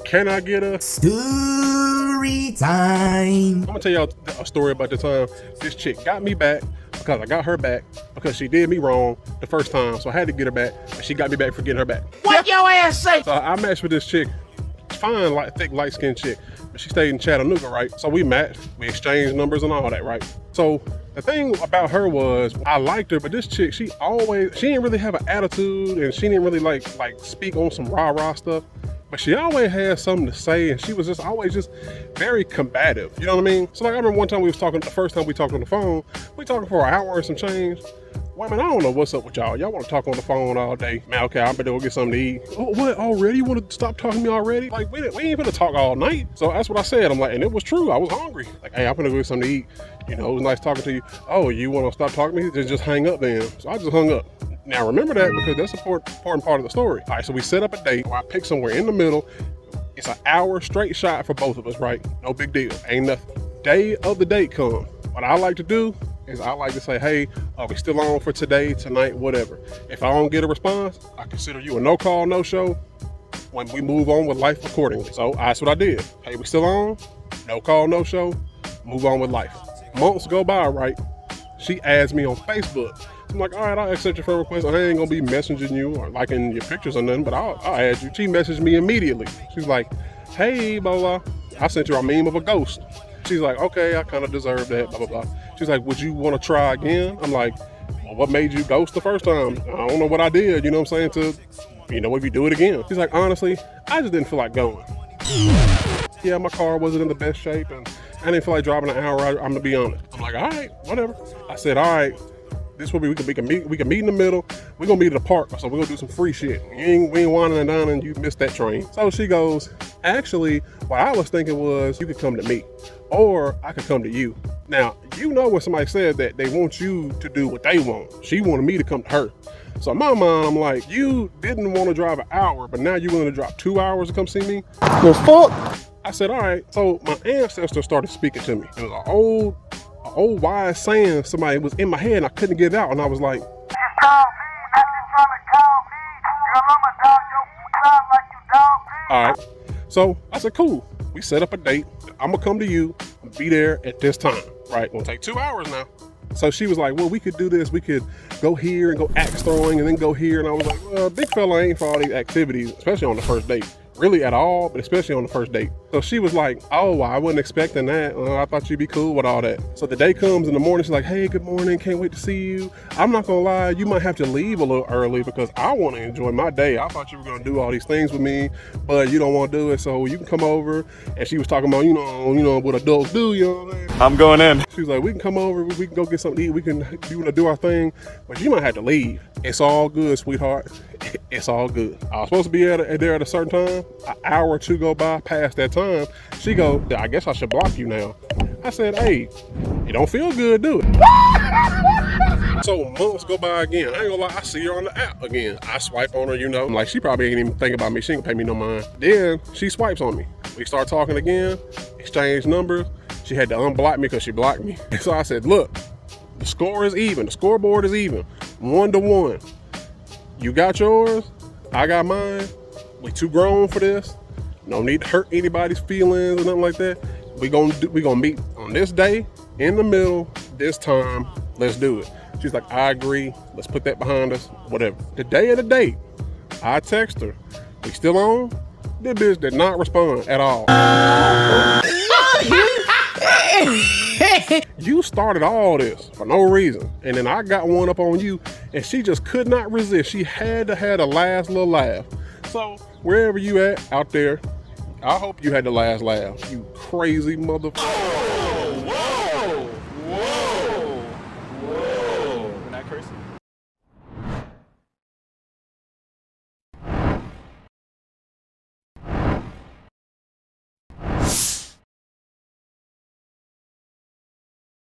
Can I get a story time? I'm gonna tell y'all a story about the time this chick got me back because I got her back because she did me wrong the first time, so I had to get her back, and she got me back for getting her back. What your ass say? So I matched with this chick, fine, like thick, light-skinned chick, but she stayed in Chattanooga, right? So we matched, we exchanged numbers and all that, right? So the thing about her was I liked her, but this chick, she didn't really have an attitude, and she didn't really like speak on some rah-rah stuff. But she always had something to say, and she was just always just very combative. You know what I mean? So like I remember one time we was talking, the first time we talked on the phone, we talking for an hour and some change. Well, man, I don't know what's up with y'all. Y'all want to talk on the phone all day. Man, okay, I'm gonna go get something to eat. Oh, what, already? You want to stop talking to me already? Like, we ain't gonna talk all night. So that's what I said. I'm like, and it was true. I was hungry. Like, hey, I'm gonna go get something to eat. You know, it was nice talking to you. Oh, you want to stop talking to me? Just hang up then. So I just hung up. Now remember that because that's an important part of the story. All right, so we set up a date where I pick somewhere in the middle. It's an hour straight shot for both of us, right? No big deal, ain't nothing. Day of the date come. What I like to do is I like to say, hey, are we still on for today, tonight, whatever. If I don't get a response, I consider you a no call, no show when we move on with life accordingly. So that's what I did. Hey, we still on? No call, no show, move on with life. Months go by, right? She adds me on Facebook. I'm like, all right, I'll accept your friend request. I ain't gonna be messaging you or liking your pictures or nothing, but I'll add you. She messaged me immediately. She's like, hey, blah, blah. I sent you a meme of a ghost. She's like, okay, I kind of deserve that, blah, blah, blah. She's like, would you want to try again? I'm like, well, what made you ghost the first time? I don't know what I did, you know what I'm saying, if you do it again. She's like, honestly, I just didn't feel like going. Yeah, my car wasn't in the best shape, and I didn't feel like driving an hour, I'm gonna be honest. I'm like, all right, whatever. I said, all right, this will be, we can meet in the middle. We're gonna meet at the park, so we're gonna do some free shit. We ain't winding and dining, and you missed that train. So she goes, actually, what I was thinking was you could come to me, or I could come to you. Now, you know when somebody says that they want you to do what they want. She wanted me to come to her. So in my mind, I'm like, you didn't want to drive an hour, but now you're going to drive 2 hours to come see me? The fuck? I said, all right. So my ancestor started speaking to me. It was an old wise saying somebody was in my head and I couldn't get it out. And I was like, Just call me, not you trying to call me. Girl, I'ma dog your sound like you dog me. all right. So I said, cool. We set up a date. I'm going to come to you and be there at this time, right? It'll take 2 hours now. So she was like, well, we could do this. We could go here and go axe throwing and then go here. And I was like, well, big fella ain't for all these activities, especially on the first date. Really at all, but especially on the first date. So she was like, oh, I wasn't expecting that. I thought you'd be cool with all that. So the day comes in the morning, she's like, hey, good morning, can't wait to see you. I'm not gonna lie, you might have to leave a little early because I want to enjoy my day. I thought you were gonna do all these things with me, but you don't want to do it, so you can come over. And she was talking about, you know what adults do, you know what I'm saying? I'm going in. She was like, we can come over, we can go get something to eat, we can do our thing, but you might have to leave. It's all good, sweetheart. It's all good. I was supposed to be there at a certain time. An hour or two go by past that time. She go, I guess I should block you now. I said, hey, it don't feel good, do it? So months go by again. I ain't gonna lie, I see her on the app again. I swipe on her, I'm like, she probably ain't even think about me. She ain't gonna pay me no mind. Then she swipes on me. We start talking again, exchange numbers. She had to unblock me because she blocked me. So I said, look, the score is even. The scoreboard is even. 1-1. You got yours, I got mine. We too grown for this. No need to hurt anybody's feelings or nothing like that. We gonna meet on this day, in the middle, this time. Let's do it. She's like, I agree. Let's put that behind us. Whatever. The day of the date, I text her. We still on? This bitch did not respond at all. You started all this for no reason, and then I got one up on you, and she just could not resist. She had to have the last little laugh. So wherever you at out there, I hope you had the last laugh, you crazy motherfucker.